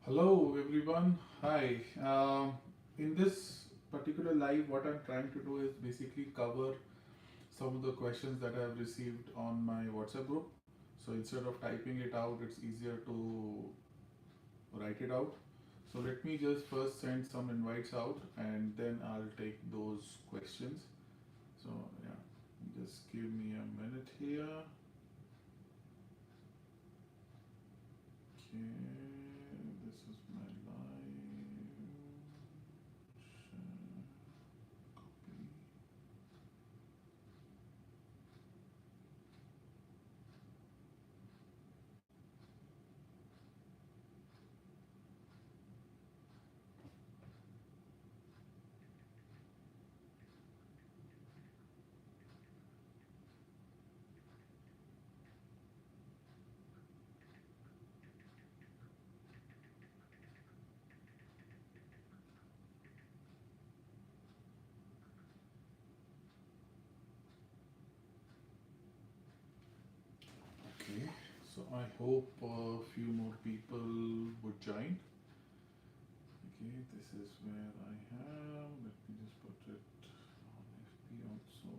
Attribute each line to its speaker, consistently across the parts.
Speaker 1: Hello everyone. Hi. In this particular live, what I'm trying to do is basically cover some of the questions that I have received on my WhatsApp group. So instead of typing it out, it's easier to write it out. So let me just first send some invites out and then I'll take those questions. So yeah, just give me a minute here. Okay, this is my live. Share, copy. Okay, so I hope a few more people would join. Okay, this is where I have. Let me just put it on FP also.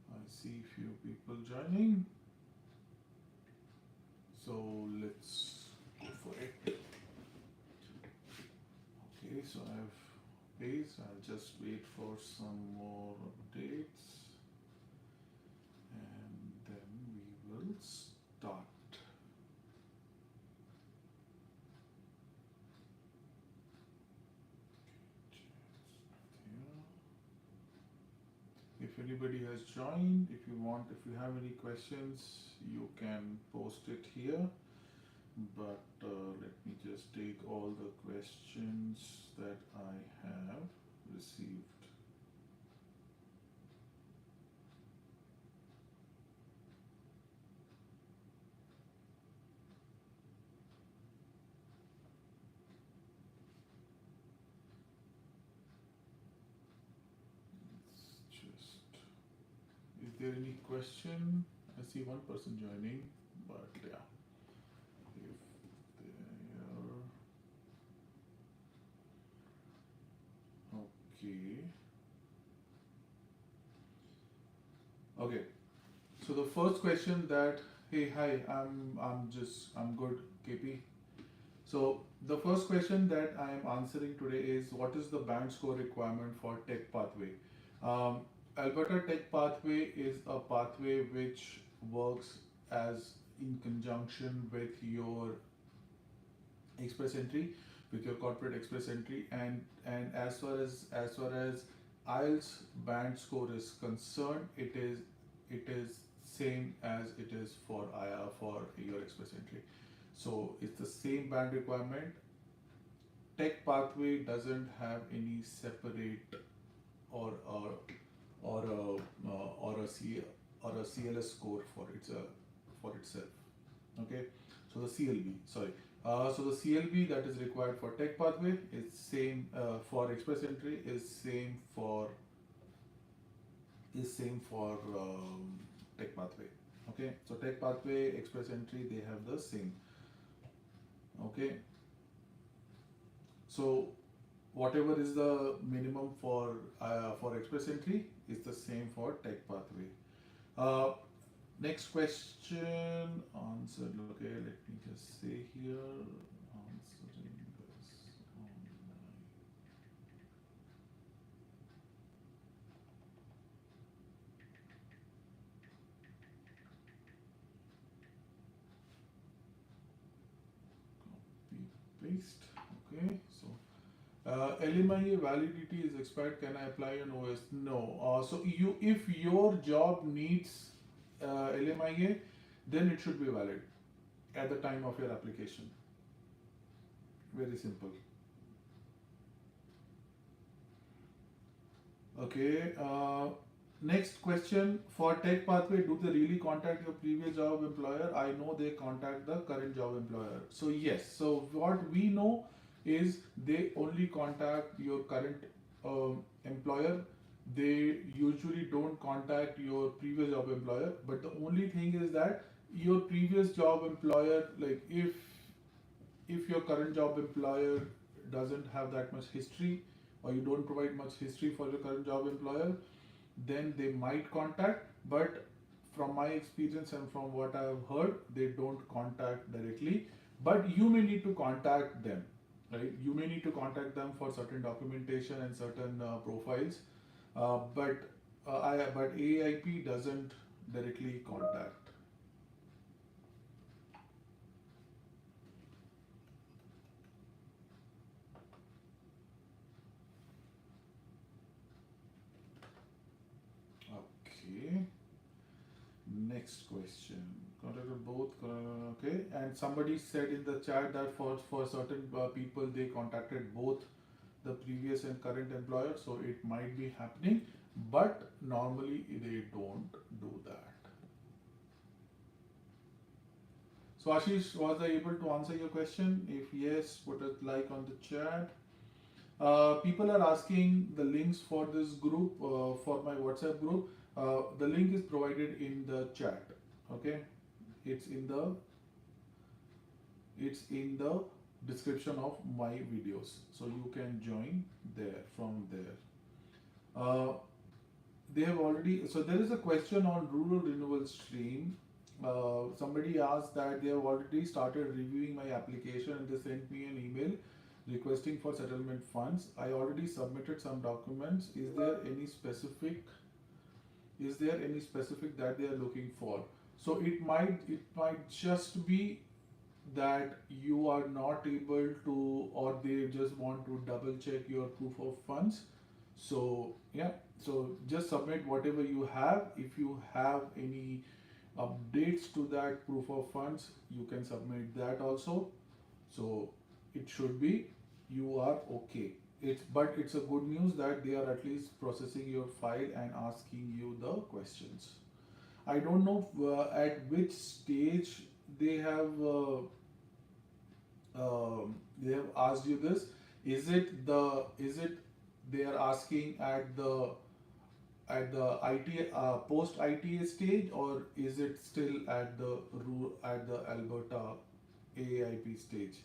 Speaker 1: I see few people joining. So let's go for it. Okay, so I have pace. I'll just wait for some more updates and then we will start. If anybody has joined, if you have any questions, you can post it here. But let me just take all the questions that I have received. It's just, is there any question? I see one person joining, but yeah, if they are okay. Okay, so the first question that, hey, hi, I'm good, KP. So the first question that I am answering today is what is the band score requirement for Tech Pathway? Um, Alberta Tech Pathway is a pathway which works as in conjunction with your express entry, with your corporate express entry, and as far as IELTS band score is concerned, it is same as it is for IA for your express entry. So it's the same band requirement. Tech pathway doesn't have any separate or or or a or a C or a CLS score for itself. Okay, so the CLB, sorry. So the CLB that is required for tech pathway is same for express entry is same for tech pathway. Okay, so tech pathway, express entry, they have the same. Okay, so whatever is the minimum for express entry is the same for tech pathway. Uh, Next question answered. Okay, let me just say here answering this online. paste. Okay, so Lmia validity is expired. Can I apply an OS? No. So if your job needs Lmia, then it should be valid at the time of your application. Very simple. Okay. Next question, for tech pathway, do they really contact your previous job employer? I know they contact the current job employer. So yes. So what we know is they only contact your current employer. They usually don't contact your previous job employer. But the only thing is that your previous job employer, like if your current job employer doesn't have that much history, or you don't provide much history for your current job employer, then they might contact. But from my experience and from what I have heard, they don't contact directly. But you may need to contact them, right? You may need to contact them for certain documentation and certain profiles. But AIP doesn't directly contact. Okay. Next question. Contacted both. Okay. And somebody said in the chat that for certain people they contacted both the previous and current employer, so it might be happening, but normally they don't do that. So Ashish, was I able to answer your question? If yes, put a like on the chat. People are asking the links for this group, for my WhatsApp group. The link is provided in the chat. Okay, it's in the description of my videos, so you can join there from there. They have already. So there is a question on rural renewal stream. Somebody asked that they have already started reviewing my application and they sent me an email requesting for settlement funds. I already submitted some documents. Is there any specific that they are looking for? So it might just be that you are not able to, or they just want to double check your proof of funds. So yeah, so just submit whatever you have. If you have any updates to that proof of funds, you can submit that also. So it should be, you are okay. It's a good news that they are at least processing your file and asking you the questions. I don't know at which stage they have asked you this. Is it they are asking at the IT post ITA stage, or is it still at the Alberta AIP stage?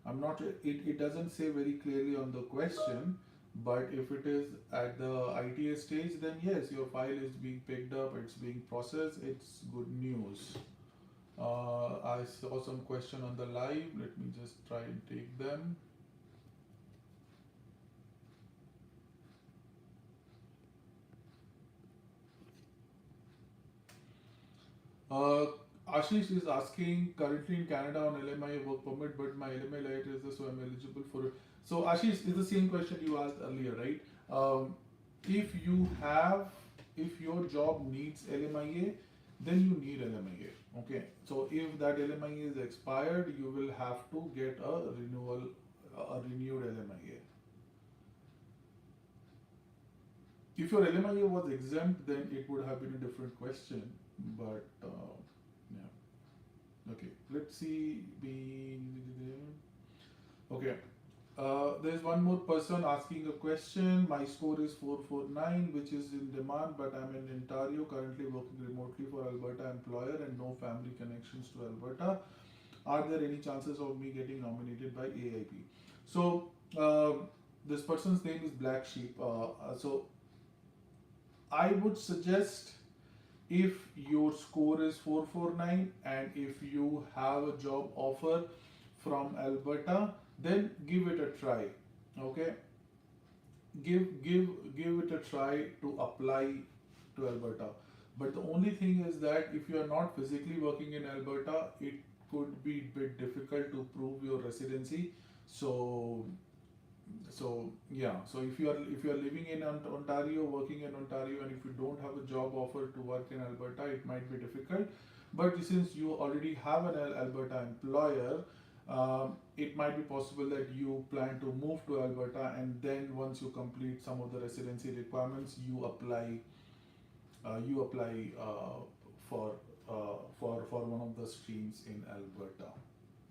Speaker 1: I'm not. It doesn't say very clearly on the question, but if it is at the ITA stage, then yes, your file is being picked up. It's being processed. It's good news. I saw some question on the live. Let me just try and take them. Ashish is asking, currently in Canada on LMI work permit, but my LMI light is this, so I'm eligible for it. So Ashish, is the same question you asked earlier, right? If your job needs LMIA, then you need LMIA. Okay, so if that LMIA is expired, you will have to get a renewed LMIA. If your LMIA was exempt, then it would have been a different question. But yeah, okay. Let's see. Okay. There's one more person asking a question. My score is 449, which is in demand, but I'm in Ontario, currently working remotely for Alberta employer and no family connections to Alberta. Are there any chances of me getting nominated by AIP? So this person's name is Black Sheep. So I would suggest, if your score is 449 and if you have a job offer from Alberta, then give it a try. Okay, give it a try to apply to Alberta. But the only thing is that if you are not physically working in Alberta, it could be a bit difficult to prove your residency. So yeah, so if you are living in Ontario, working in Ontario, and if you don't have a job offer to work in Alberta, it might be difficult. But since you already have an Alberta employer, it might be possible that you plan to move to Alberta, and then once you complete some of the residency requirements, you apply for one of the streams in Alberta.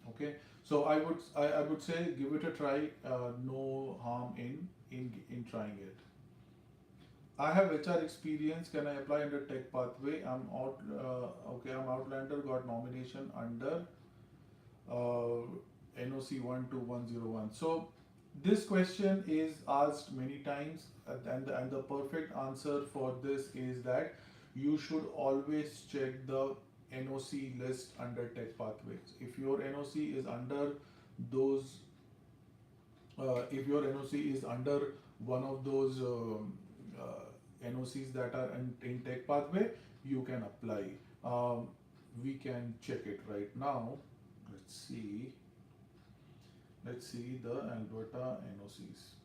Speaker 1: Okay, so I would say give it a try. No harm in trying it. I have HR experience. Can I apply under tech pathway? Okay. I'm Outlander. Got nomination under uh, NOC 12101. So this question is asked many times, and the perfect answer for this is that you should always check the NOC list under tech pathways. If your NOC is under those, if your NOC is under one of those NOCs that are in tech pathway, you can apply. We can check it right now. Let's see. Let's see the Alberta NOCs.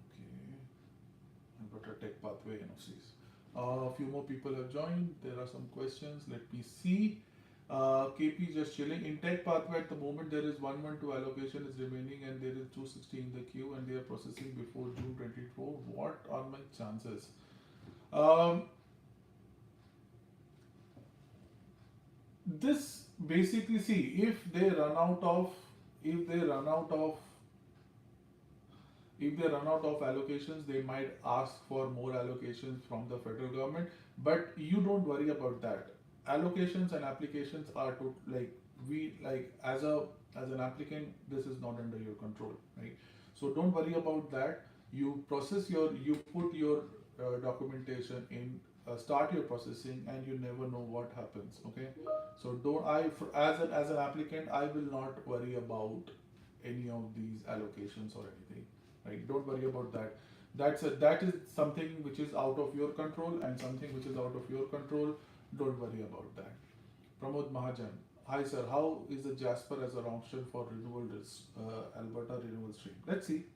Speaker 1: Okay, Alberta Tech Pathway NOCs. A few more people have joined. There are some questions. Let me see. KP just chilling. In Tech Pathway at the moment there is 112 allocation is remaining and there is 260 in the queue and they are processing before June 24. What are my chances? This basically, see, if they run out of if they run out of if they run out of allocations, they might ask for more allocations from the federal government, but you don't worry about that. Allocations and applications are to, as an applicant, this is not under your control, right? So don't worry about that. You put your documentation in, start your processing, and you never know what happens. Okay, so don't I as an applicant, I will not worry about any of these allocations or anything, right? Don't worry about that. That is something which is out of your control, and something which is out of your control, don't worry about that. Pramod Mahajan, hi sir, how is the Jasper as an option for Alberta renewal stream? Let's see.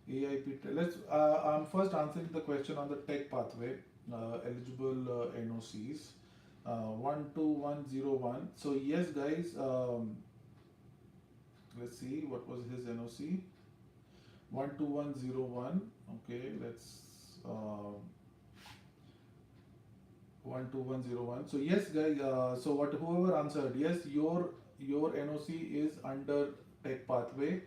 Speaker 1: Aaip. I'm first answering the question on the tech pathway, eligible NOCs. 12101. So yes, guys. Let's see what was his NOC. 12101. Okay, let's. 12101. So yes, guys. So whoever answered yes, your NOC is under tech pathway.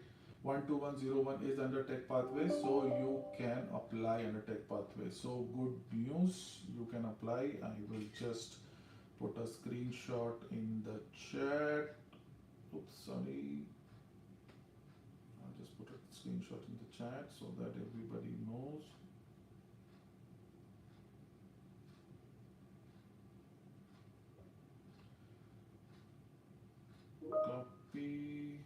Speaker 1: 12101 is under tech pathway, so you can apply under tech pathway. So good news, you can apply. I will just put a screenshot in the chat. Oops, sorry. I'll just put a screenshot in the chat so that everybody knows. Copy.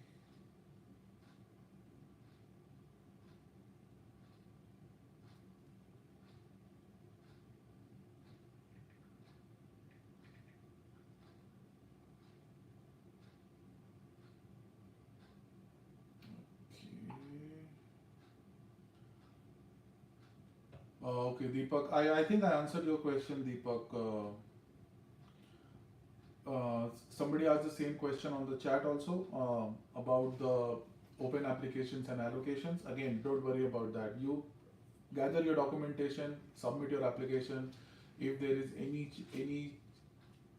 Speaker 1: Okay, Deepak. I think I answered your question, Deepak. Somebody asked the same question on the chat also about the open applications and allocations. Again, don't worry about that. You gather your documentation, submit your application. If there is any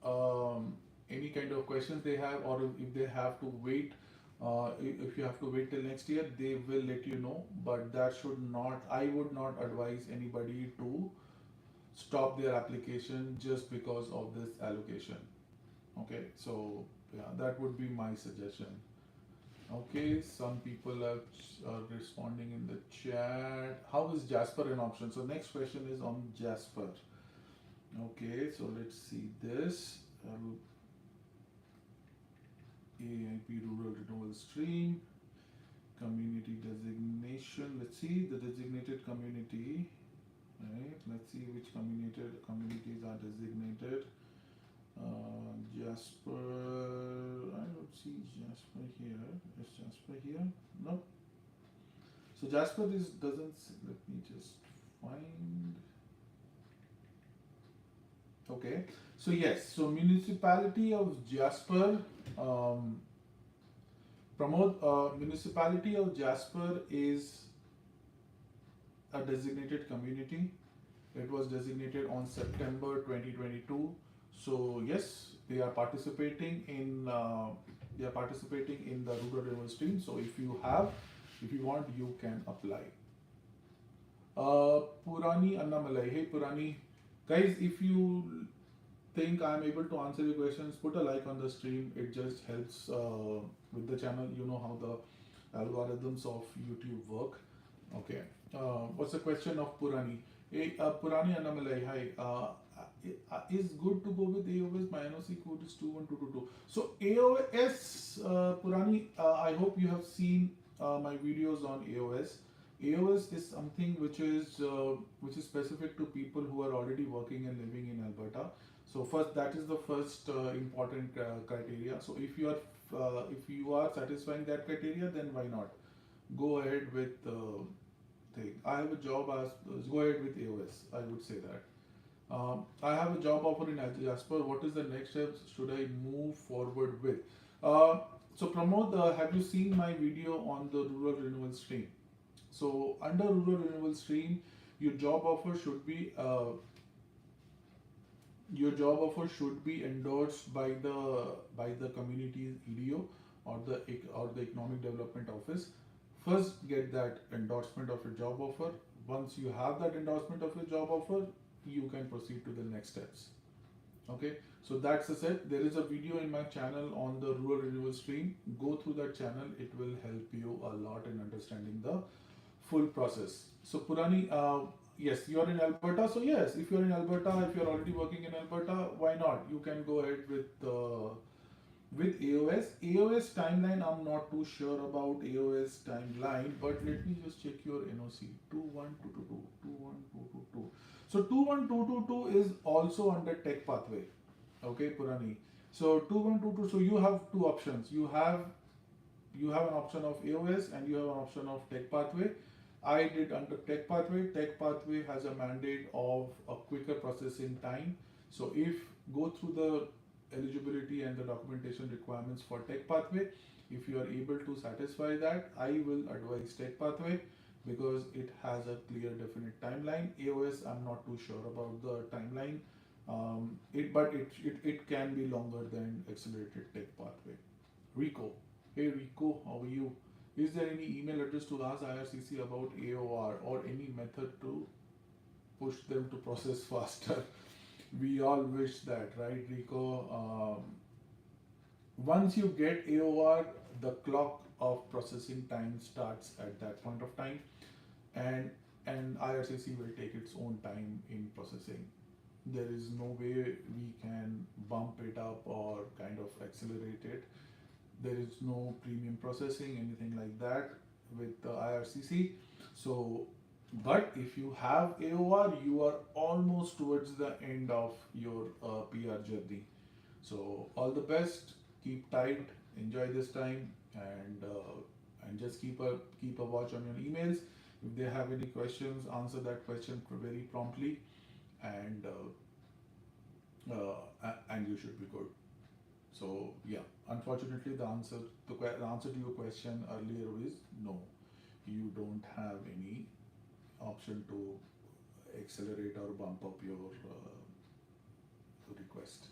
Speaker 1: kind of questions they have, or if they have to wait, if you have to wait till next year, they will let you know. But that should not. I would not advise anybody to stop their application just because of this allocation. Okay, so yeah, that would be my suggestion. Okay, some people are responding in the chat. How is Jasper an option? So next question is on Jasper. Okay, so let's see this. Aaip rural renewal stream, community designation. Let's see the designated community. Right, let's see which communities are designated. Jasper, I don't see Jasper here. Is Jasper here? No. So Jasper is doesn't. Let me just find. Okay. So yes. So municipality of Jasper. Um, municipality of Jasper is a designated community. It was designated on September 2022. So yes, they are participating in the rural renewal stream. So if you want, you can apply. Purani Annamalai. Hey Purani, guys, if you think I'm able to answer your questions, put a like on the stream. It just helps with the channel. You know how the algorithms of YouTube work. Okay. What's the question of Purani? Hey, Purani Annamalai, hi. Is good to go with AOS? My NOC code is 21222. So AOS, Purani, I hope you have seen my videos on AOS. AOS is something which is specific to people who are already working and living in Alberta. So first, that is the first important criteria. So if you are satisfying that criteria, then why not go ahead with thing. I have a job as go ahead with AOS. I would say that. I have a job offer in Jasper. What is the next steps should I move forward with? So Pramod, have you seen my video on the rural renewal stream? So under rural renewal stream, your job offer should be endorsed by the community's EDO or the economic development office. First, get that endorsement of your job offer. Once you have that endorsement of your job offer, you can proceed to the next steps. Okay, so that's the set. There is a video in my channel on the rural renewal stream. Go through that channel. It will help you a lot in understanding the full process. So Purani, yes, you are in Alberta. So yes, if you are in Alberta, if you are already working in Alberta, why not? You can go ahead with AOS. AOS timeline, I'm not too sure about AOS timeline, but let me just check your NOC 21222. So 21222 is also under tech pathway. Okay, Purani. So 2122. So you have two options. You have an option of AOS and you have an option of tech pathway. I did under tech pathway. Tech pathway has a mandate of a quicker processing time. So if go through the eligibility and the documentation requirements for tech pathway, if you are able to satisfy that, I will advise tech pathway because it has a clear definite timeline. AOS, I'm not too sure about the timeline, but it can be longer than accelerated tech pathway. Rico, hey Rico, how are you? Is there any email address to ask IRCC about AOR or any method to push them to process faster? We all wish that, right, Rico? Once you get AOR, the clock of processing time starts at that point of time, and IRCC will take its own time in processing. There is no way we can bump it up or kind of accelerate it. There is no premium processing, anything like that with the IRCC. So, but if you have AOR, you are almost towards the end of your PR journey. So all the best, keep tight, enjoy this time, and just keep a watch on your emails. If they have any questions, answer that question very promptly, and you should be good. So yeah, unfortunately, the answer to your question earlier is no. You don't have any option to accelerate or bump up your request.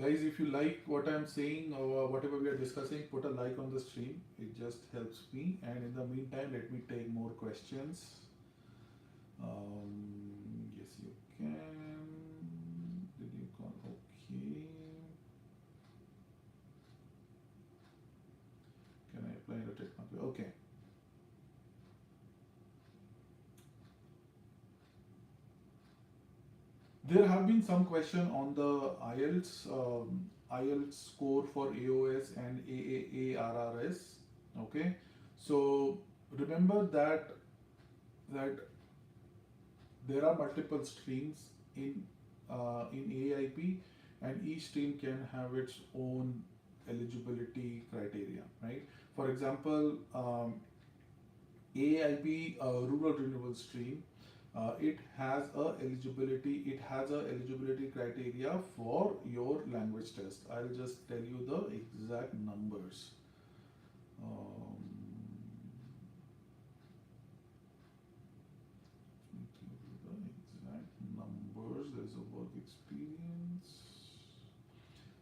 Speaker 1: Guys, if you like what I'm saying or whatever we are discussing, put a like on the stream. It just helps me. And in the meantime, let me take more questions. Yes, you can. Did you call? Okay. Can I apply the tech pathway? Okay. There have been some question on the IELTS score for AOS and AAARRS. Okay, so remember that there are multiple streams in AIP. and each stream can have its own eligibility criteria, right? For example, Aaip, rural renewable stream, it has a eligibility criteria for your language test. I'll just tell you the exact numbers. Um, the exact numbers. There's a work experience.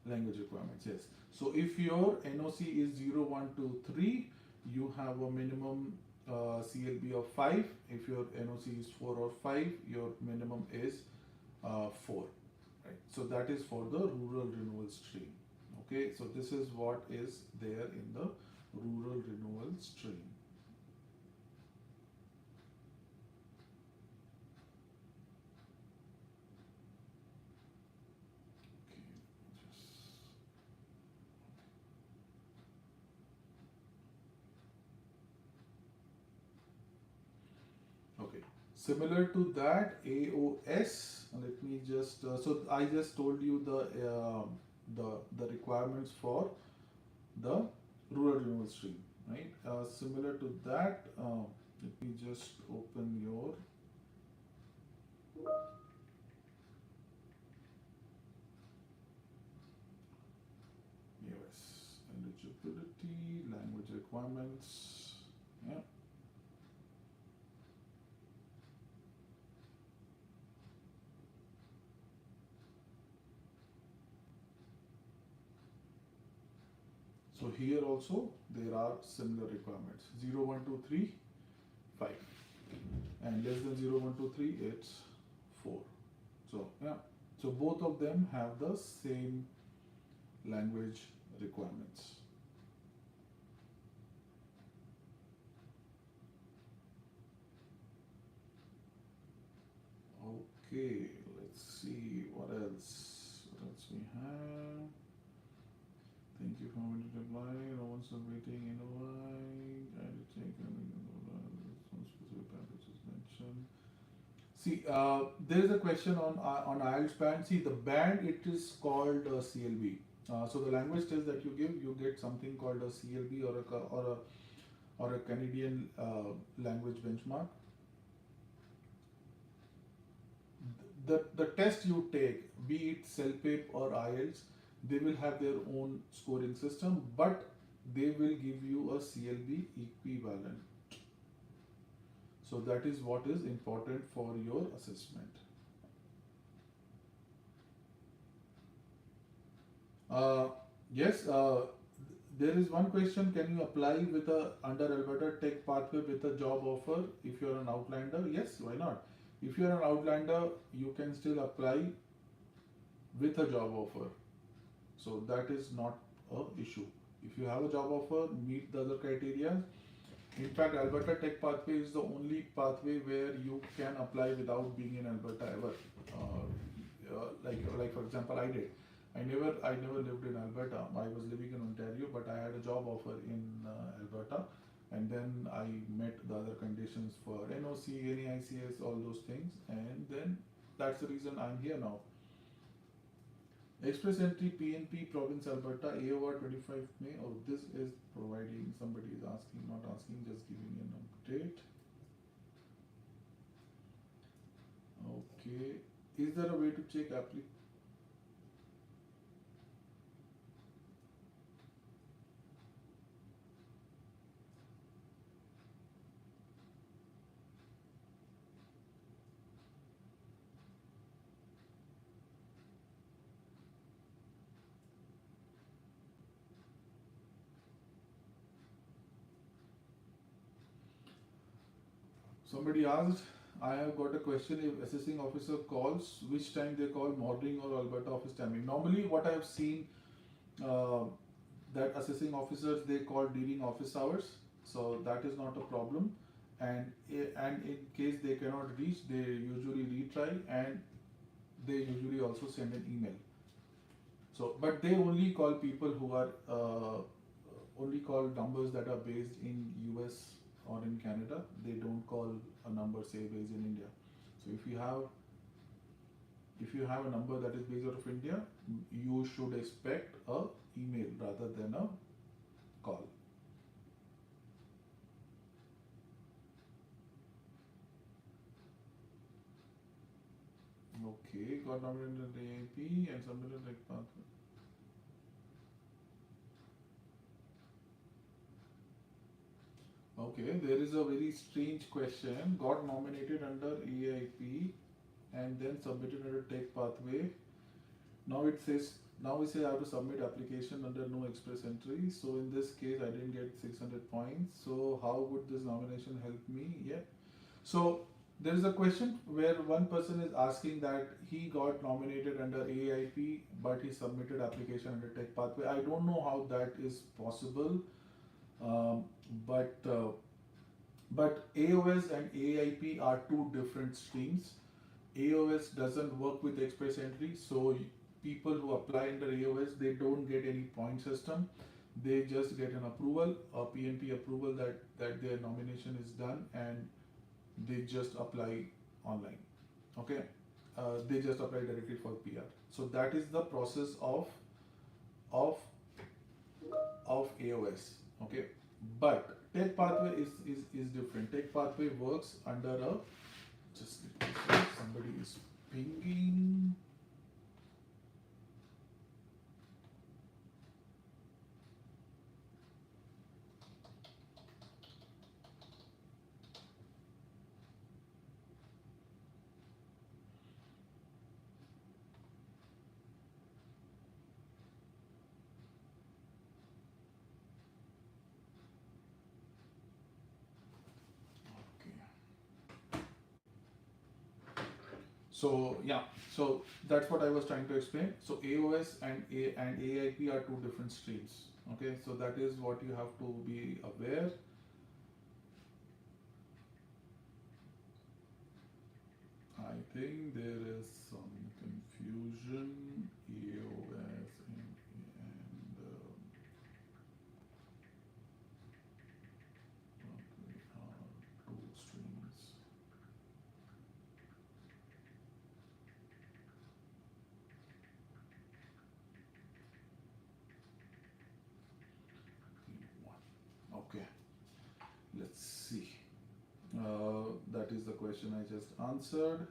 Speaker 1: Language requirements, yes. So if your NOC is 0, 1, 2, 3, you have a minimum CLB of 5. If your NOC is 4 or 5, your minimum is 4. Right. So that is for the rural renewal stream. Okay, so this is what is there in the rural renewal stream. Okay, similar to that, AOS. Let me just so I just told you the requirements for the rural renewal stream, right? Similar to that, let me just open your AOS eligibility, language requirements. Yeah. So here also there are similar requirements: 0, 1, 2, 3, 5, and less than 0, 1, 2, 3, it's 4. So yeah, so both of them have the same language requirements. Okay, let's see what else. What else we have? Thank you for having to reply. No one's waiting in a while. I will take some specific packages mentioned. See, there is a question on IELTS band. See, the band, it is called CLB. So the language test that you give, you get something called a CLB or a Canadian language benchmark. The test you take, be it Fswp or IELTS, they will have their own scoring system, but they will give you a CLB equivalent. So that is what is important for your assessment. Yes, there is one question: can you apply with a under Alberta Tech pathway with a job offer if you are an outlander? Yes, why not? If you are an outlander, you can still apply with a job offer. So that is not an issue. If you have a job offer, meet the other criteria. In fact, Alberta Tech pathway is the only pathway where you can apply without being in Alberta ever. Like for example, I did. I never lived in Alberta. I was living in Ontario, but I had a job offer in Alberta, and then I met the other conditions for NOC, NAICS, all those things, and then that's the reason I'm here now. Express entry PNP province Alberta AOR 25 May. Oh, this is providing, somebody is asking, not asking, just giving an update. Okay, is there a way to check application? Somebody asked, I have got a question: if assessing officer calls, which time they call, morning or Alberta office timing? Normally, what I have seen, that assessing officers, they call during office hours, so that is not a problem. And in case they cannot reach, they usually retry, and they usually also send an email. So, but they only call people who are only call numbers that are based in US or in Canada. They don't call a number say based in India. So if you have, If you have a number that is based out of India, you should expect a email rather than a call. Okay, got nominated in Aaip and submitted like pathway. Okay, there is a very strange question. Got nominated under Aaip and then submitted under tech pathway. Now it says now we say I have to submit application under no express entry. So in this case, I didn't get 600 points. So how would this nomination help me? Yeah. So there is a question where one person is asking that he got nominated under Aaip, but he submitted application under tech pathway. I don't know how that is possible, um, but AOS and Aaip are two different streams. AOS doesn't work with express entry, so people who apply under AOS, they don't get any point system. They just get an approval, a PNP approval that their nomination is done, and they just apply online. Okay, they just apply directly for PR. So that is the process of of AOS. Okay, but tech pathway is different. Tech pathway works under a just somebody is pinging. So yeah, so that's what I was trying to explain. So AOS and Aaip are two different streams. Okay, so that is what you have to be aware. I think there is some confusion. AOS and are two streams. Okay, let's see. That is the question I just answered.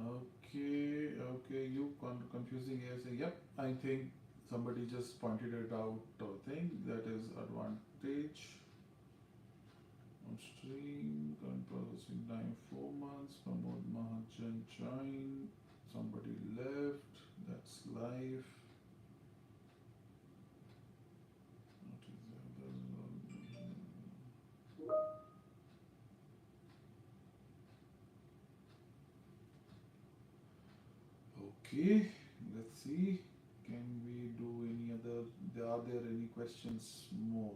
Speaker 1: Okay, you confusing here. Say, yep, I think somebody just pointed it out. Thing that is advantage. On stream, current processing time 4 months. Pramod Mahajan joined. Somebody left. That's live. Okay, let's see. Can we do any other? Are there any questions more?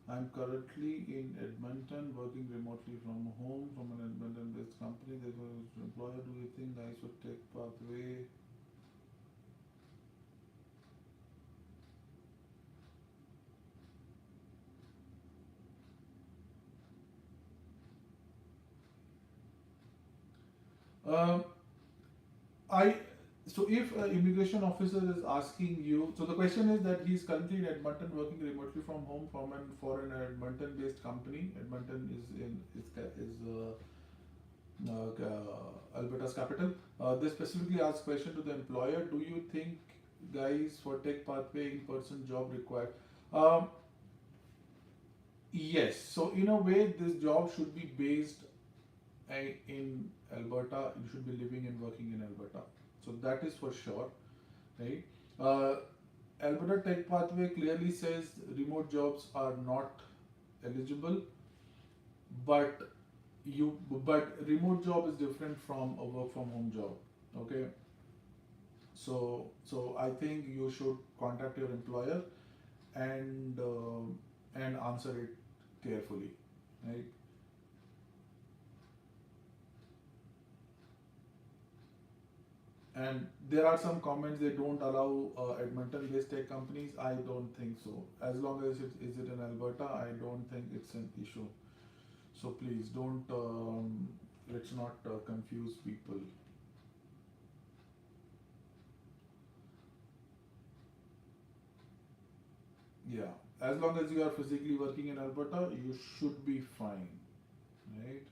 Speaker 1: I'm currently in Edmonton, working remotely from home from an Edmonton-based company. There was an employer. Do you think Naics would take pathway? Um, I so if an immigration officer is asking you, so the question is that he's currently in Edmonton working remotely from home for an Edmonton-based company. Edmonton is Alberta's capital. They specifically ask question to the employer: do you think, guys, for tech pathway in-person job required? Um, yes. So in a way, this job should be based in Alberta. You should be living and working in Alberta. So that is for sure, right? Alberta Tech Pathway clearly says remote jobs are not eligible, but remote job is different from a work from home job. Okay, so I think you should contact your employer and answer it carefully, right? And there are some comments they don't allow Edmonton-based tech companies. I don't think so. As long as it is it in Alberta, I don't think it's an issue. So please don't let's not confuse people. Yeah, as long as you are physically working in Alberta, you should be fine, right?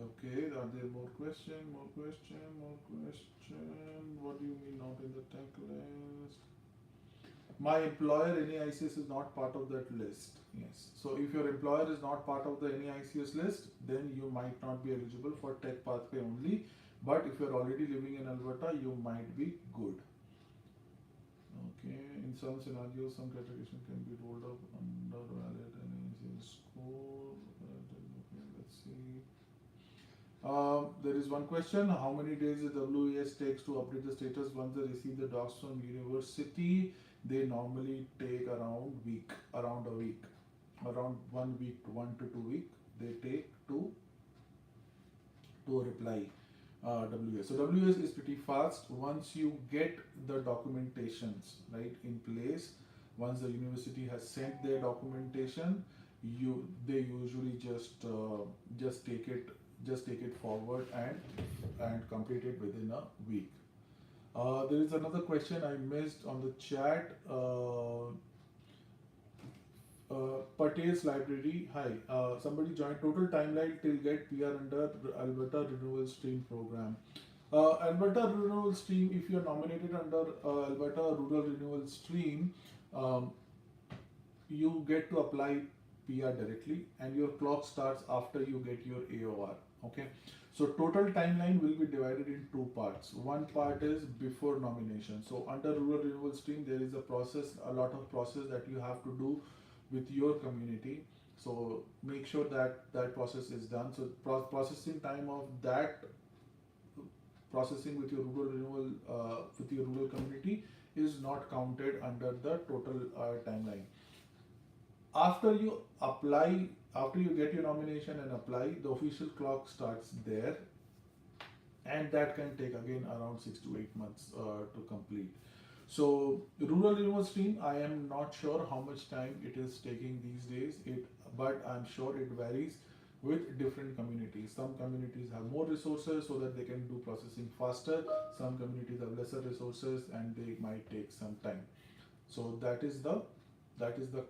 Speaker 1: Okay, are there more question? More question? More question? What do you mean not in the tech list? My employer NAICS is not part of that list. Yes. So if your employer is not part of the NAICS list, then you might not be eligible for tech pathway only. But if you're already living in Alberta, you might be good. Okay. In some scenarios, some classification can be rolled up under valid NAICS score. Okay, let's see. There is one question. How many days the WES takes to update the status once they receive the docs from university? They normally take around a week, around 1 week to 1 to 2 week. They take to reply WS. So WS is pretty fast once you get the documentations right in place. Once the university has sent their documentation, they usually just take it forward and complete it within a week. There is another question I missed on the chat. Patel's library. Hi. Somebody joined total timeline till get PR under Alberta Renewal Stream program. Alberta Renewal Stream, if you are nominated under Alberta Rural Renewal Stream, um, you get to apply PR directly, and your clock starts after you get your AOR. Okay, so total timeline will be divided in two parts. One part is before nomination. So under rural renewal stream, there is a lot of process that you have to do with your community. So make sure that that process is done. So processing time of that processing with your rural renewal with your rural community is not counted under the total timeline. After you apply, after you get your nomination and apply, the official clock starts there, and that can take again around 6 to 8 months to complete. So rural renewal stream, I am not sure how much time it is taking these days. But I'm sure it varies with different communities. Some communities have more resources so that they can do processing faster. Some communities have lesser resources and they might take some time. So that is the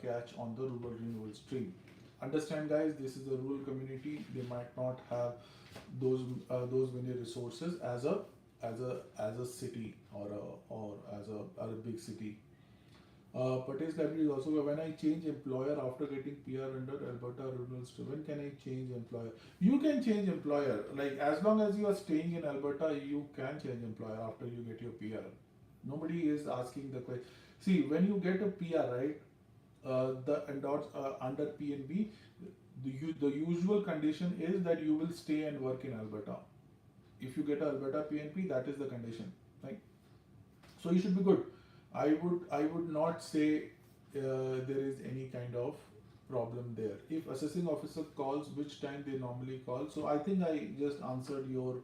Speaker 1: catch on the rural renewal stream. Understand, guys, this is a rural community. They might not have those many resources as a city or as a big city. Purchase liability is also when I change employer after getting PR under Alberta Renewal Stream. When can I change employer? You can change employer. Like as long as you are staying in Alberta, you can change employer after you get your PR. Nobody is asking the question. See, when you get a PR, right? Under PNB, the usual condition is that you will stay and work in Alberta. If you get a Alberta PNP, that is the condition, right? So you should be good. I would not say there is any kind of problem there. If assessing officer calls, which time they normally call? So I think I just answered your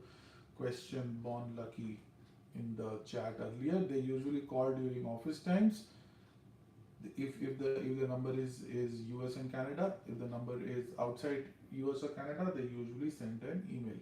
Speaker 1: question, Born Lucky, in the chat earlier. They usually call during office times. If the number is US and Canada, if the number is outside US or Canada, they usually send an email.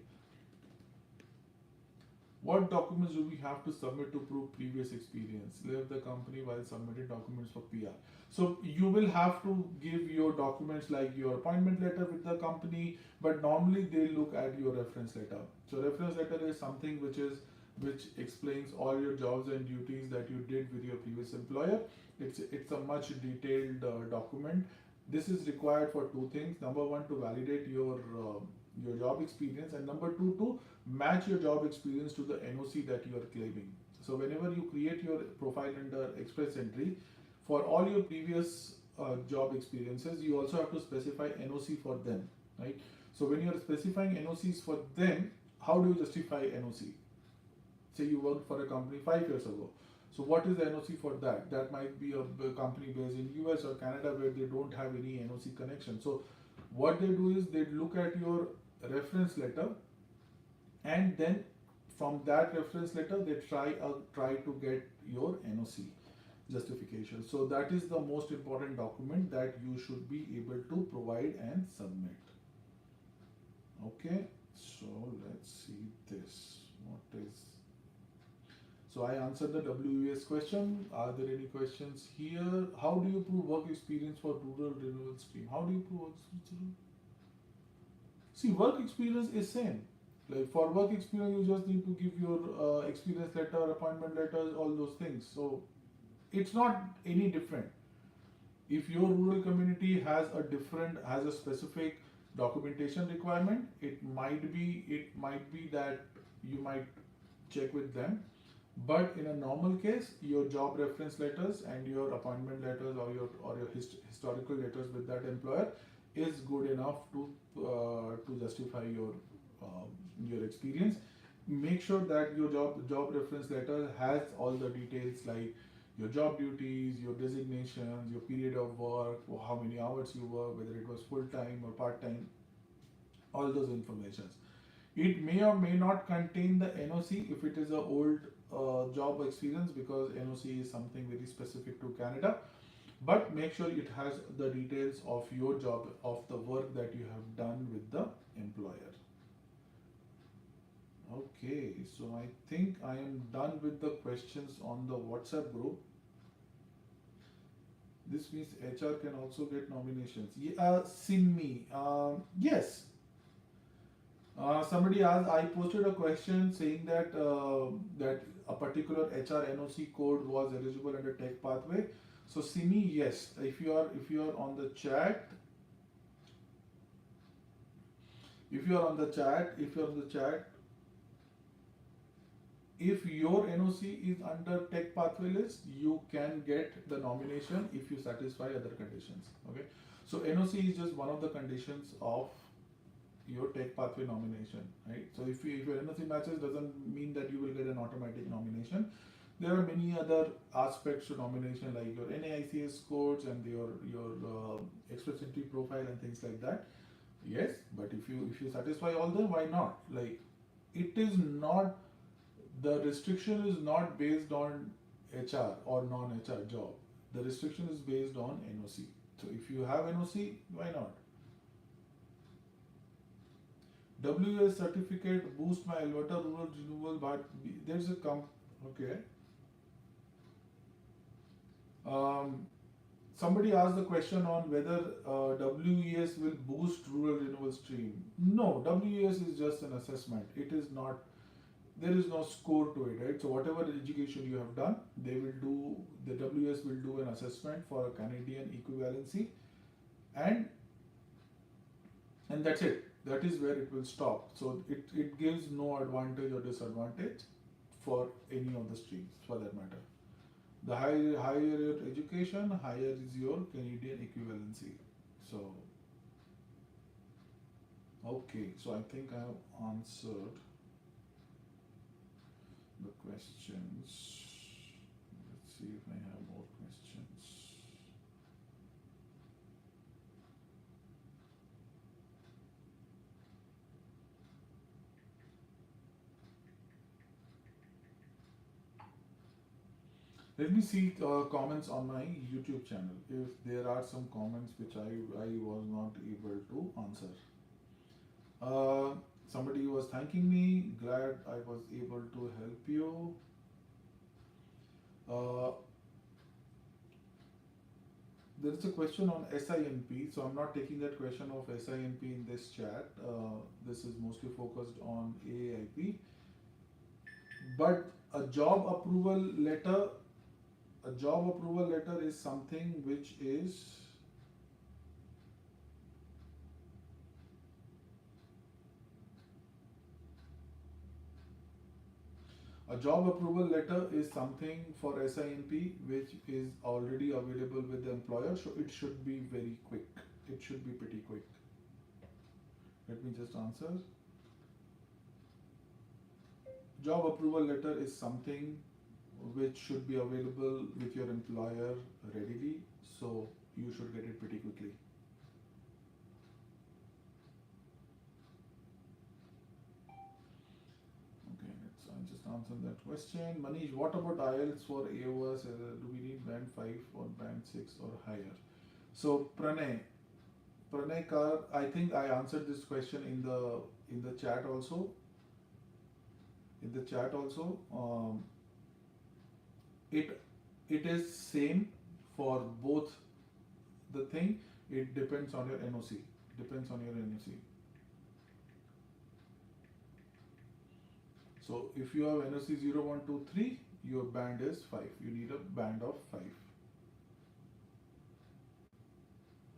Speaker 1: What documents do we have to submit to prove previous experience? Leave the company while submitting documents for PR. So you will have to give your documents like your appointment letter with the company, but normally they look at your reference letter. So reference letter is something which explains all your jobs and duties that you did with your previous employer. It's a much detailed document. This is required for two things. Number one, to validate your job experience, and number two, to match your job experience to the NOC that you are claiming. So whenever you create your profile under Express Entry, for all your previous job experiences, you also have to specify NOC for them, right? So when you are specifying NOCs for them, how do you justify NOC? Say you worked for a company 5 years ago. So what is the NOC for that? That might be a company based in US or Canada where they don't have any NOC connection. So what they do is they look at your reference letter, and then from that reference letter they try to get your NOC justification. So that is the most important document that you should be able to provide and submit. Okay, so let's see this. What is So I answered the WES question. Are there any questions here? How do you prove work experience for rural renewal stream? How do you prove work experience? See, work experience is same. Like for work experience, you just need to give your experience letter, appointment letters, all those things. So it's not any different. If your rural community has a specific documentation requirement, it might be that you might check with them. But in a normal case, your job reference letters and your appointment letters or your historical letters with that employer is good enough to justify your experience. Make sure that your job reference letter has all the details like your job duties, your designations, your period of work, how many hours you work, whether it was full time or part time, all those informations. It may or may not contain the NOC if it is a old job experience, because NOC is something very specific to Canada. But make sure it has the details of your job, of the work that you have done with the employer. Okay, so I think I am done with the questions on the WhatsApp group. This means HR can also get nominations. Yeah, Simmi. Yes. Somebody asked. I posted a question saying that a particular HR NOC code was eligible under tech pathway. So Simi, yes. If you are on the chat, if your NOC is under tech pathway list, you can get the nomination if you satisfy other conditions. Okay, so NOC is just one of the conditions of your tech pathway nomination, right? So if your NOC matches, doesn't mean that you will get an automatic nomination. There are many other aspects to nomination, like your NAICS codes and your express entry profile and things like that. Yes, but if you satisfy all them, why not? Like, it is not, the restriction is not based on HR or non-HR job. The restriction is based on NOC. So if you have NOC, why not? WS certificate boost my Alberta rural renewal, but there's a okay. Somebody asked the question on whether WES will boost rural renewal stream. No, WES is just an assessment. It is not, there is no score to it, right? So whatever education you have done, the WES will do an assessment for a Canadian equivalency, and that's it. That is where it will stop. So it gives no advantage or disadvantage for any of the streams, for that matter. The higher your education, higher is your Canadian equivalency. So, okay, so I think I have answered the questions. Let's see if I have more questions. Let me see comments on my YouTube channel. If there are some comments which I was not able to answer. Somebody was thanking me. Glad I was able to help you. There is a question on SINP, so I'm not taking that question of SINP in this chat. This is mostly focused on Aaip. But a job approval letter is something which is something for SINP which is already available with the employer, so it should be very quick. It should be pretty quick. Let me just answer. Job approval letter is something which should be available with your employer readily, so you should get it pretty quickly. Okay, I just answered that question. Manish, what about IELTS for AOS? Do we need band 5 or band 6 or higher? So Pranay Kar, I think I answered this question in the chat also. it it is same for both the thing. It depends on your NOC. Depends on your NOC. So if you have NOC 0, 1, 2, 3, your band is 5. You need a band of 5.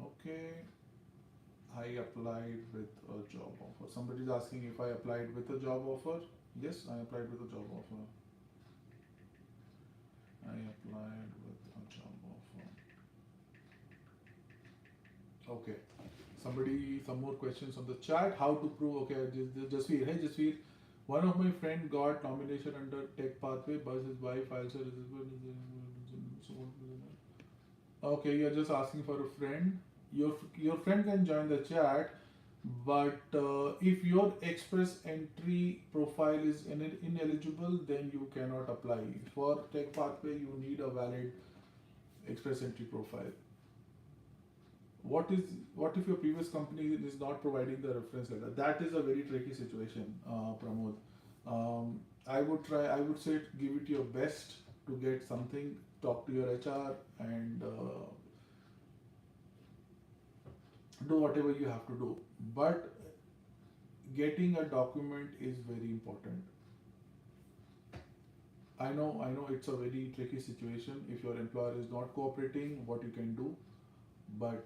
Speaker 1: Okay. I applied with a job offer. Somebody is asking if I applied with a job offer. Yes, I applied with a job offer. I applied with a job offer. Okay. Somebody, some more questions on the chat. How to prove? Okay, Jasveer. Hey, Jasveer. One of my friend got nomination under Tech Pathway, but his wife files a Okay, you're just asking for a friend. Your friend can join the chat, but if your express entry profile is ineligible, then you cannot apply. For Tech Pathway, you need a valid express entry profile. What if your previous company is not providing the reference letter? That is a very tricky situation, Pramod. I would say give it your best to get something. Talk to your HR and do whatever you have to do. But getting a document is very important. I know it's a very tricky situation. If your employer is not cooperating, what you can do. But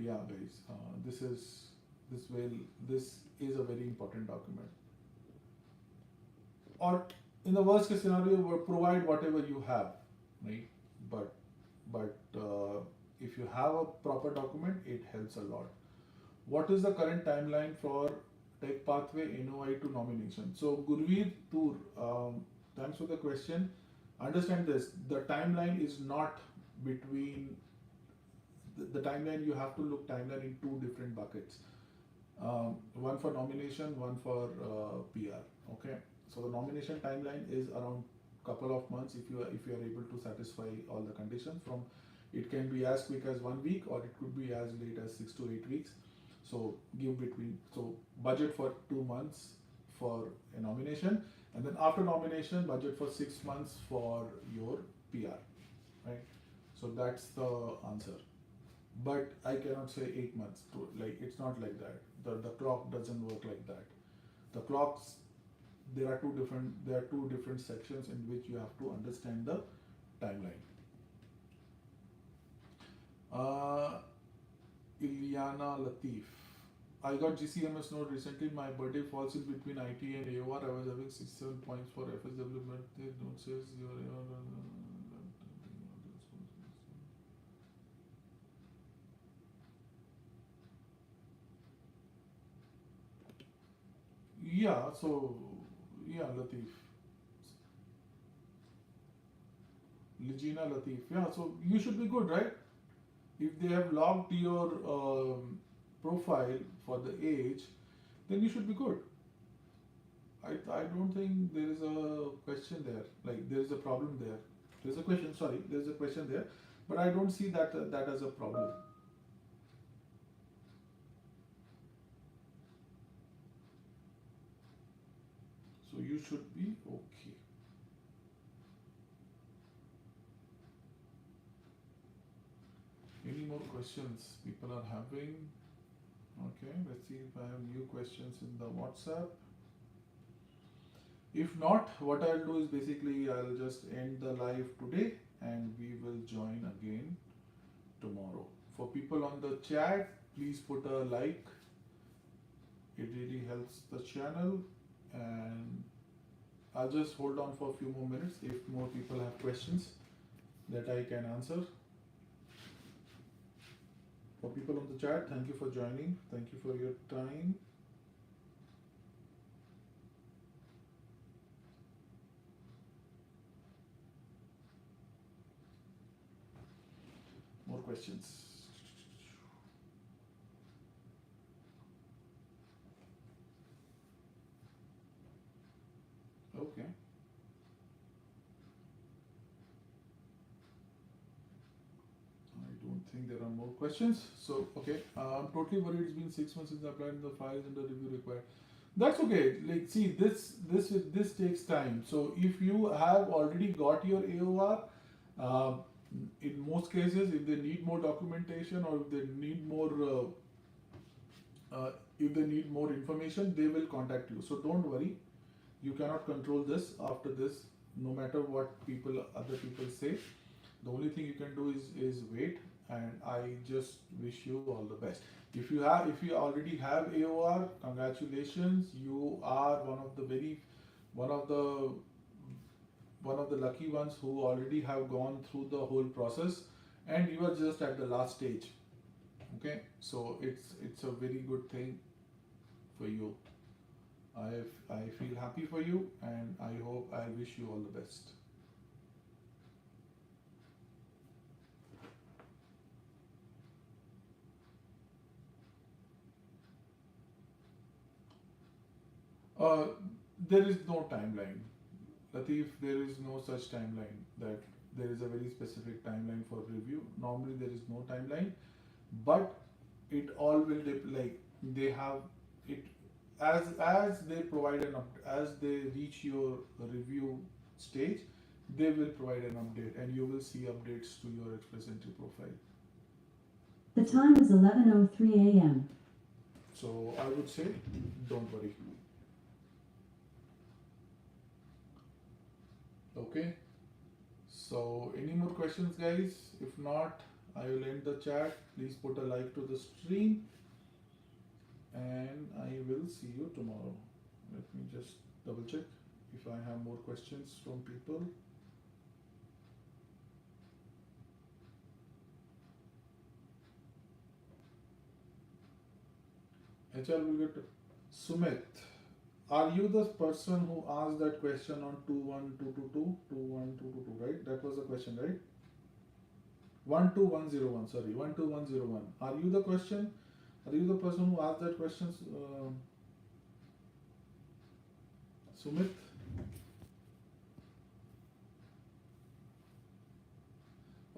Speaker 1: yeah, guys, this is a very important document. Or in the worst case scenario, provide whatever you have, right? But if you have a proper document, it helps a lot. What is the current timeline for Tech Pathway NOI to nomination? So Gurveer Toor, thanks for the question. Understand this: the timeline is not between the timeline. You have to look timeline in two different buckets. One for nomination, one for PR. Okay, so the nomination timeline is around couple of months if you are able to satisfy all the conditions. From it can be as quick as 1 week, or it could be as late as 6 to 8 weeks. So budget for 2 months for a nomination, and then after nomination, budget for 6 months for your PR, right? So that's the answer. But I cannot say 8 months. It's not like that. The clock doesn't work like that. The clocks, there are two different sections in which you have to understand the timeline. Ilyana Latif. I got GCMS note recently. My birthday falls in between IT and AOR. I was having 67 points for FSW birthday. Note says Latif. Legina Latif. Yeah, so you should be good, right? If they have logged your profile for the age, then you should be good. I don't think there is a question there. Like there is a problem there. There's a question. Sorry, there's a question there, but I don't see that as a problem. So you should be okay. Any more questions people are having? Okay, let's see if I have new questions in the WhatsApp. If not, what I'll do is basically I'll just end the live today and we will join again tomorrow. For people on the chat, please put a like. It really helps the channel, and I'll just hold on for a few more minutes if more people have questions that I can answer. For people on the chat, thank you for joining. Thank you for your time. More questions. Okay. I don't think there are more questions. So, okay, I'm totally worried. It's been 6 months since I applied and the file is under review required. That's okay. Like, see, this takes time. So if you have already got your AOR, uh, in most cases, if they need more documentation or if they need more information, they will contact you. So don't worry. You cannot control this after this. No matter what other people say, the only thing you can do is wait. And I just wish you all the best. If you already have AOR, congratulations. You are one of the one of the lucky ones who already have gone through the whole process, and you are just at the last stage. Okay, so it's a very good thing for you. I feel happy for you, and I wish you all the best. Uh, there is no timeline. Latif, there is no such timeline that there is a very specific timeline for review. Normally, there is no timeline, but it all will like they have it as they provide as they reach your review stage, they will provide an update, and you will see updates to your Express Entry profile.
Speaker 2: The time is 11:03 a.m.
Speaker 1: So I would say, don't worry. Okay. So any more questions, guys? If not, I will end the chat. Please put a like to the stream, and I will see you tomorrow. Let me just double check if I have more questions from people. HR will get Sumit. Are you the person who asked that question on 21222, right? That was the question, right? 12101, sorry, 12101. Are you the question? Are you the person who asked that question, Sumit?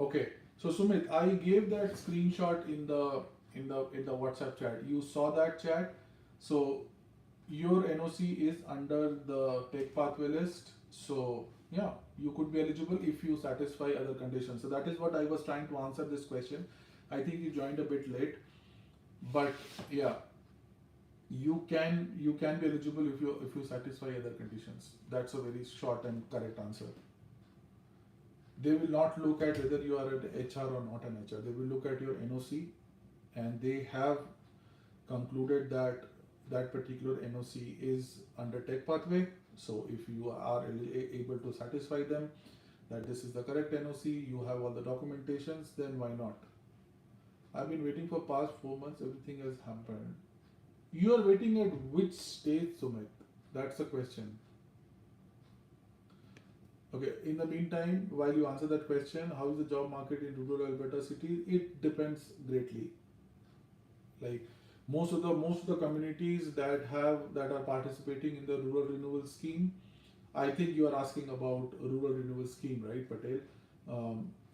Speaker 1: Okay. So Sumit, I gave that screenshot in the WhatsApp chat. You saw that chat. So your NOC is under the tech pathway list. So yeah, you could be eligible if you satisfy other conditions. So that is what I was trying to answer this question. I think you joined a bit late, but yeah, you can be eligible if you satisfy other conditions. That's a very short and correct answer. They will not look at whether you are an HR or not an HR. They will look at your NOC, and they have concluded that that particular NOC is under tech pathway. So if you are able to satisfy them that this is the correct NOC, you have all the documentations, then why not? I've been waiting for past 4 months. Everything has happened. You are waiting at which stage, Sumit? That's the question. Okay, in the meantime, while you answer that question, how is the job market in rural Alberta city? It depends greatly. Like most of the communities that are participating in the rural renewal scheme, I think you are asking about rural renewal scheme, right, Patel?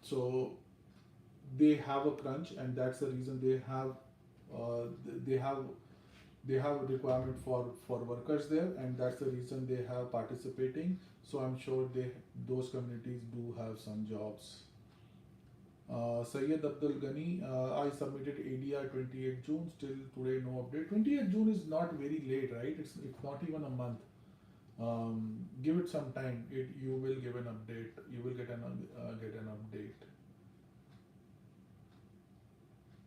Speaker 1: So they have a crunch, and that's the reason uh, they have they have a requirement for workers there, and that's the reason they have participating. So I'm sure those communities do have some jobs. Sayyid Abdul Ghani, I submitted ADR 28 June, still today no update. 28 June is not very late, right? It's not even a month. Give it some time. You will give an update. You will get an update.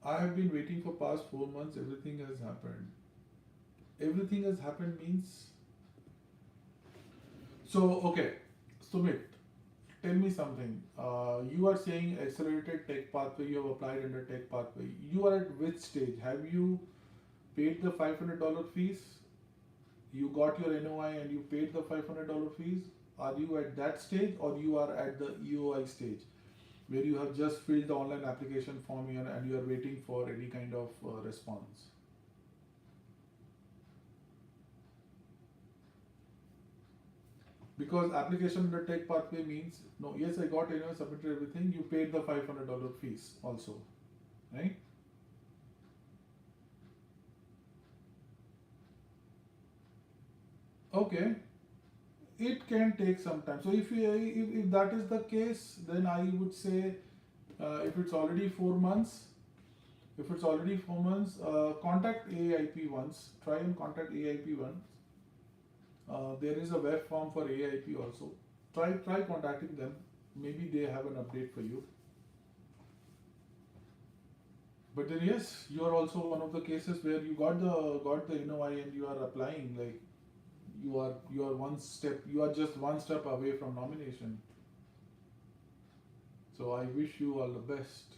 Speaker 1: I have been waiting for past 4 months. Everything has happened. Everything has happened means, so okay, Sumit, tell me something. You are saying accelerated tech pathway. You have applied under tech pathway. You are at which stage? Have you paid the $500 fees? You got your NOI and you paid the $500 fees. Are you at that stage, or you are at the EOI stage where you have just filled the online application form and you are waiting for any kind of response? Because application under tech pathway means, no, yes, I got NOI, submitted everything. You paid the $500 fees also, right? Okay, it can take some time. So if that is the case, then I would say if it's already 4 months, contact AIP once. Try and contact AIP once. There is a web form for AIP also. Try contacting them. Maybe they have an update for you. But then yes, you are also one of the cases where you got the NOI and you are applying, like you are just one step away from nomination. So I wish you all the best.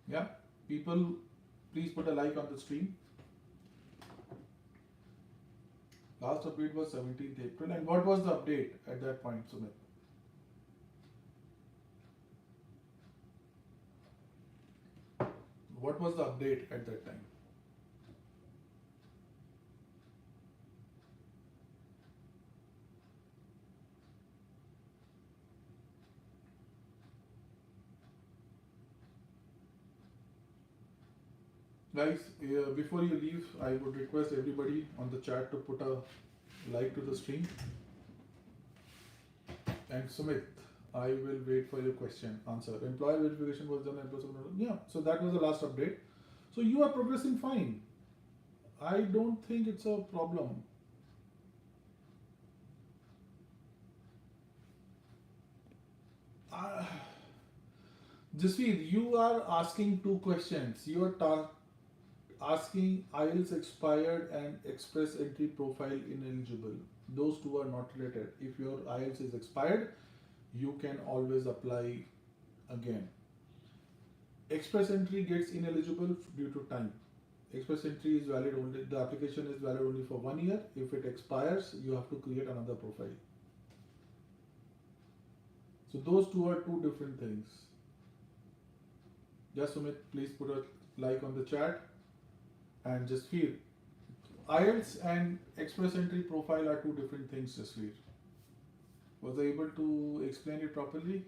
Speaker 1: Yeah, people, please put a like on the stream. Last update was 17th April. And what was the update at that point, Sumit? What was the update at that time? Guys, before you leave, I would request everybody on the chat to put a like to the stream. And Sumit, I will wait for your answer. Employer verification was done. Yeah, so that was the last update. So you are progressing fine. I don't think it's a problem. Jasveer, you are asking two questions. You are asking IELTS expired and express entry profile ineligible. Those two are not related. If your IELTS is expired, you can always apply again. Express entry gets ineligible due to time. Express entry is valid only, the application is valid only for 1 year. If it expires, you have to create another profile. So those two are two different things. Just Sumit, please put a like on the chat. And Jasveer, IELTS and express entry profile are two different things, Jasveer. Was I able to explain it properly?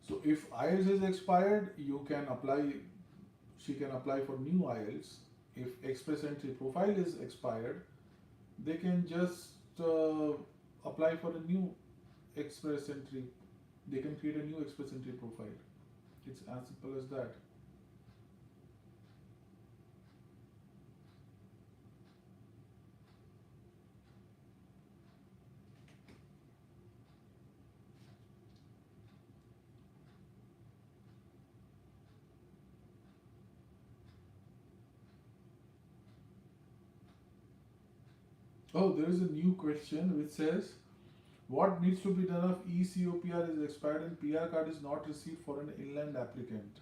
Speaker 1: So if IELTS is expired, she can apply for new IELTS. If express entry profile is expired, they can just apply for a new express entry. They can create a new express entry profile. It's as simple as that. Oh, there is a new question which says, what needs to be done if ECOPR is expired and PR card is not received for an inland applicant?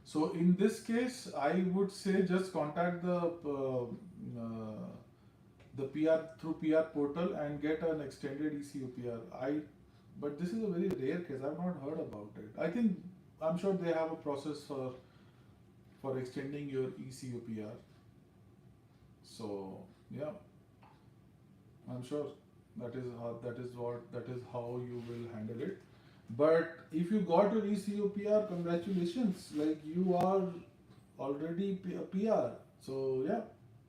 Speaker 1: So in this case, I would say just contact the PR through PR portal and get an extended ECOPR. But this is a very rare case. I've not heard about it. I'm sure they have a process for extending your ECOPR. So yeah, I'm sure that is how you will handle it. But if you got your ECOPR, congratulations! Like, you are already a PR. So yeah,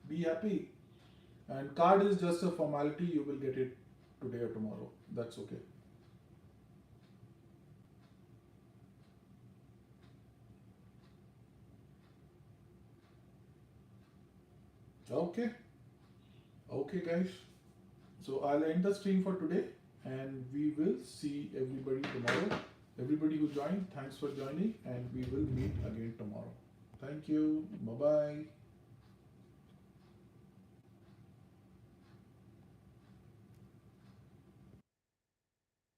Speaker 1: be happy. And card is just a formality. You will get it today or tomorrow. That's okay. Okay guys. So I'll end the stream for today, and we will see everybody tomorrow. Everybody who joined, thanks for joining, and we will meet again tomorrow. Thank you. Bye bye.